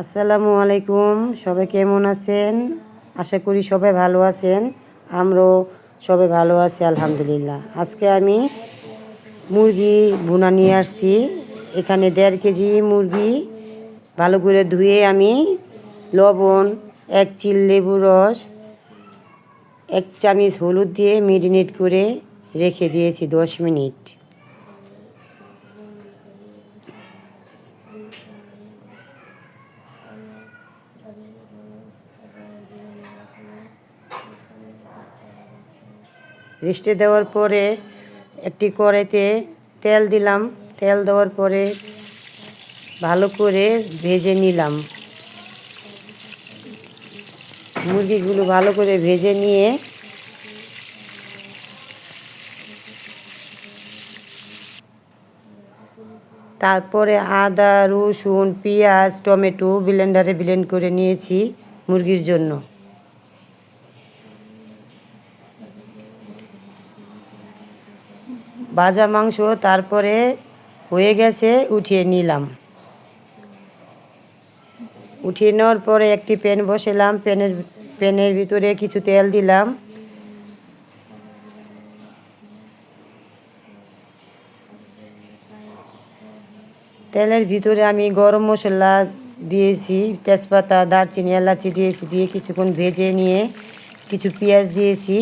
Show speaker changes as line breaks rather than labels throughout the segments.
আসসালামু আলাইকুম। সবাই কেমন আছেন? আশা করি সবাই ভালো আছেন। আমরাও সবাই ভালো আছি আলহামদুলিল্লাহ। আজকে আমি মুরগি ভুনা নিয়ে আসছি। এখানে 1.5 কেজি মুরগি ভালো করে ধুয়ে আমি লবণ, 1 চিল লেবু রস, 1 চামচ হলুদ দিয়ে মেরিনেট করে রেখে দিয়েছি 10 মিনিট। রেস্টে দেওয়ার পরে একটি কড়াইতে তেল দিলাম। তেল দেওয়ার পরে ভালো করে ভেজে নিলাম। মুরগিগুলো ভালো করে ভেজে নিয়ে তারপরে আদা, রসুন, পেঁয়াজ, টমেটো ব্লেন্ডারে ব্লেন্ড করে নিয়েছি মুরগির জন্য। ভাজা মাংস তারপরে হয়ে গেছে, উঠিয়ে নিলাম। উঠিয়ে নেওয়ার পরে একটি প্যান বসালাম। প্যানের ভিতরে কিছু তেল দিলাম। তেলের ভিতরে আমি গরম মশলা দিয়েছি, তেজপাতা, দারচিনি, এলাচি দিয়েছি। দিয়ে কিছুক্ষণ ভেজে নিয়ে কিছু পেঁয়াজ দিয়েছি।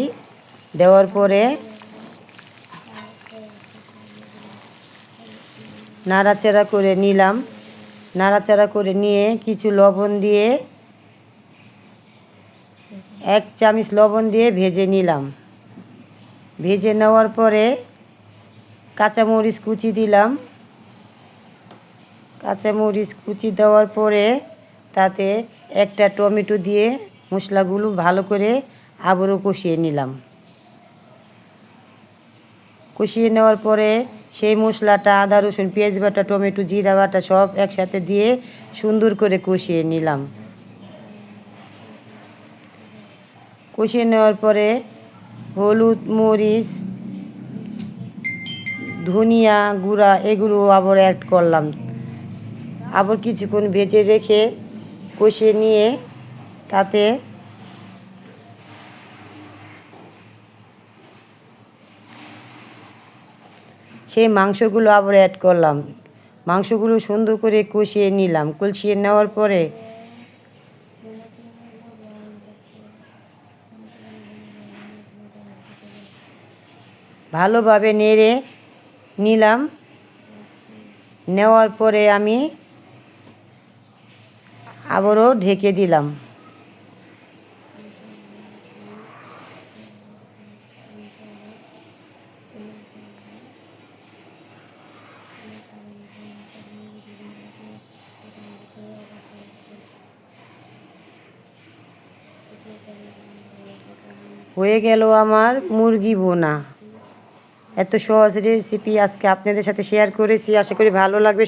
দেওয়ার পরে নাড়াচাড়া করে নিলাম। নাড়াচাড়া করে নিয়ে কিছু লবণ দিয়ে 1 চামচ লবণ দিয়ে ভেজে নিলাম। ভেজে নেওয়ার পরে কাঁচামরিচ কুচি দিলাম। কাঁচামরিচ কুচি দেওয়ার পরে তাতে একটা টমেটো দিয়ে মশলাগুলো ভালো করে আবারও কষিয়ে নিলাম। কষিয়ে নেওয়ার পরে সেই মশলাটা আদা, রসুন, পেঁয়াজ বাটা, টমেটো, জিরা বাটা সব একসাথে দিয়ে সুন্দর করে কষিয়ে নিলাম। কষিয়ে নেওয়ার পরে হলুদ, মরিচ, ধনিয়া গুঁড়া এগুলো আবার অ্যাড করলাম। আবার কিছুক্ষণ ভেজে রেখে কষিয়ে নিয়ে তাতে সেই মাংসগুলো আবার অ্যাড করলাম। মাংসগুলো সুন্দর করে কষিয়ে নিলাম। কষিয়ে নেওয়ার পরে ভালোভাবে নেড়ে নিলাম। নেওয়ার পরে আমি আবারও ঢেকে দিলাম। হয়ে গেল আমার মুরগি ভুনা। এত সহজ রেসিপি আজকে আপনাদের সাথে শেয়ার করেছি। আশা করি ভালো লাগবে।